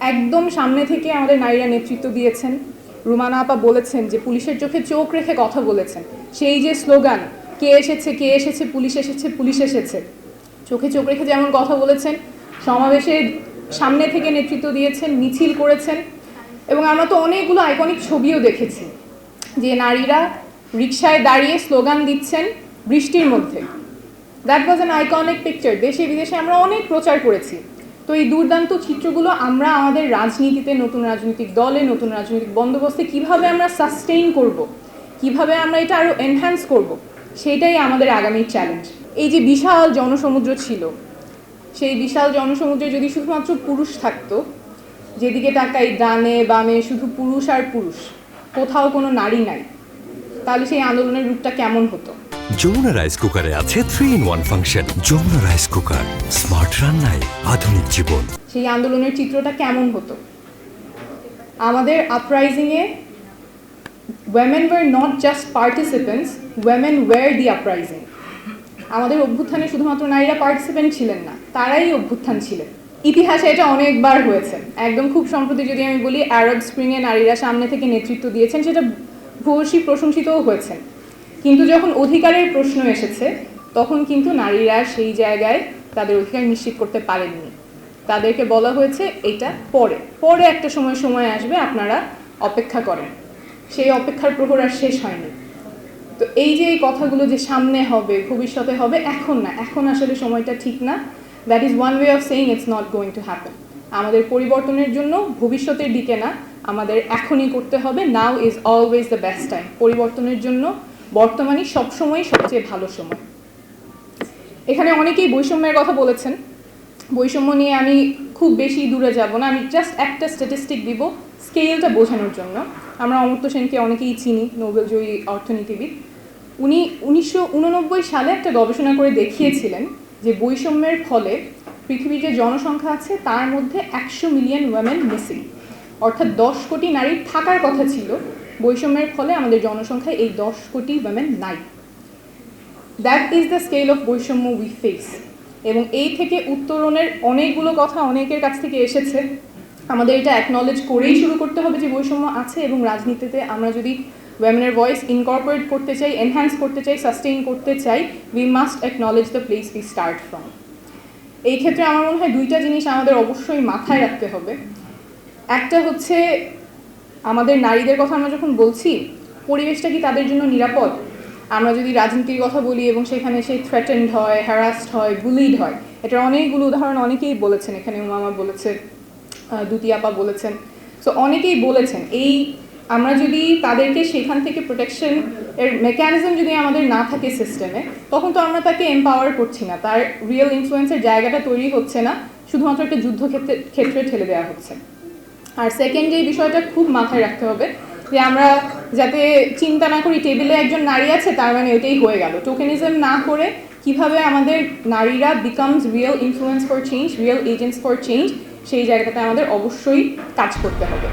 একদম সামনে থেকে আমাদের নারীরা নেতৃত্ব দিয়েছেন। রুমানা আপা বলেছেন যে পুলিশের চোখে চোখ রেখে কথা বলেছেন। সেই যে স্লোগান, কে এসেছে কে এসেছে, পুলিশ এসেছে পুলিশ এসেছে, চোখে চোখ রেখে যেমন কথা বলেছেন, সমাবেশের সামনে থেকে নেতৃত্ব দিয়েছেন, মিছিল করেছেন। এবং আমরা তো অনেকগুলো আইকনিক ছবিও দেখেছি যে নারীরা রিকশায় দাঁড়িয়ে স্লোগান দিচ্ছেন বৃষ্টির মধ্যে। That was an iconic picture. দেশে বিদেশে আমরা অনেক প্রচার করেছি। তো এই দুর্দান্ত চিত্রগুলো আমরা আমাদের রাজনীতিতে, নতুন রাজনৈতিক দলে, নতুন রাজনৈতিক বন্দোবস্তে কীভাবে আমরা সাস্টেইন করব, কীভাবে আমরা এটা আরও এনহ্যান্স করব, সেইটাই আমাদের আগামী চ্যালেঞ্জ। এই যে বিশাল জনসমুদ্র ছিল, সেই বিশাল জনসমুদ্রে যদি শুধুমাত্র পুরুষ থাকতো, যেদিকে তাকাই ডানে বামে শুধু পুরুষ আর পুরুষ, কোথাও কোনো নারী নাই, তাহলে সেই আন্দোলনের রূপটা কেমন হতো? যমুনা রাইস কুকারে আছে 3-in-1 function. Jamuna rice cooker, smart রান্নায় আধুনিক জীবন। সেই আন্দোলনের চিত্রটা কেমন হতো? আমাদের আপরাইজিংয়ে women were not just participants, women were the uprising. আমাদের অভ্যুত্থানে শুধুমাত্র নারীরা পার্টিসিপেন্ট ছিলেন না, তারাই অভ্যুত্থান ছিলেন। ইতিহাসে এটা অনেকবার হয়েছে। একদম খুব সম্প্রতি যদি আমি বলি, আরব স্প্রিংয়ে নারীরা সামনে থেকে নেতৃত্ব দিয়েছেন, সেটা ভূয়সী প্রশংসিতও হয়েছেন। কিন্তু যখন অধিকারের প্রশ্ন এসেছে, তখন কিন্তু নারীরা সেই জায়গায় তাদের অধিকার নিশ্চিত করতে পারেননি। তাদেরকে বলা হয়েছে এটা পরে একটা সময় আসবে, আপনারা অপেক্ষা করেন। সেই অপেক্ষার প্রহর আর শেষ হয়নি। তো এই যে এই কথাগুলো যে সামনে হবে, ভবিষ্যতে হবে, এখন না, এখন আসলে সময়টা ঠিক না। That is one way of saying it's not going to happen. আমাদের পরিবর্তনের জন্য ভবিষ্যতের দিকে না, আমাদের এখনই করতে হবে। Now is always the best time. পরিবর্তনের জন্য বর্তমানই সবসময় সবচেয়ে ভালো সময়। এখানে অনেকেই বৈষম্যের কথা বলেছেন। বৈষম্য নিয়ে আমি খুব বেশি দূরে যাব না, আমি জাস্ট একটা স্ট্যাটিস্টিক দিব স্কেলটা বোঝানোর জন্য। আমরা অমর্ত্য সেনকে অনেকেই চিনি, নোবেলজয়ী অর্থনীতিবিদ। উনি 1989 সালে একটা গবেষণা করে দেখিয়েছিলেন যে বৈষম্যের ফলে পৃথিবীর যে জনসংখ্যা আছে তার মধ্যে 100 মিলিয়ন ওয়েমেন মিসিং। অর্থাৎ 10 কোটি নারীর থাকার কথা ছিল, বৈষম্যের ফলে আমাদের জনসংখ্যায় এই 10 কোটি ওয়েমেন নাই। That is the scale of বৈষম্য উই ফেস। এবং এই থেকে উত্তরণের অনেকগুলো কথা অনেকের কাছ থেকে এসেছে। আমাদের এটা অ্যাকনলেজ করেই শুরু করতে হবে যে বৈষম্য আছে, এবং রাজনীতিতে আমরা যদি ওয়েমেনের ভয়েস ইনকর্পোরেট করতে চাই, এনহ্যান্স করতে চাই, সাস্টেইন করতে চাই, we must acknowledge the place we start from. এই ক্ষেত্রে আমার মনে হয় দুইটা জিনিস আমাদের অবশ্যই মাথায় রাখতে হবে। একটা হচ্ছে, আমাদের নারীদের কথা আমরা যখন বলছি, পরিবেশটা কি তাদের জন্য নিরাপদ? আমরা যদি রাজনীতির কথা বলি এবং সেখানে সে থ্রেটেন্ড হয়, হ্যারাসড হয়, বুলিড হয়, এটার অনেকগুলো উদাহরণ অনেকেই বলেছেন। এখানে উমামা বলেছে, দুতি আপা বলেছেন, সো অনেকেই বলেছেন। এই আমরা যদি তাদেরকে সেখান থেকে প্রোটেকশন এর মেকানিজম যদি আমাদের না থাকে সিস্টেমে, তখন তো আমরা তাকে এম্পাওয়ার করছি না, তার রিয়েল ইনফ্লুয়েন্সের জায়গাটা তৈরি হচ্ছে না, শুধুমাত্র একটা ক্ষেত্রে ঠেলে দেওয়া হচ্ছে। আর সেকেন্ড যে বিষয়টা খুব মাথায় রাখতে হবে, যে আমরা যাতে চিন্তা না করি টেবিলে একজন নারী আছে তার মানে ওইটাই হয়ে গেল। টোকেনিজম না করে কিভাবে আমাদের নারীরা becomes real influence for change, real agents for change, সেই জায়গাটাতে আমাদের অবশ্যই কাজ করতে হবে।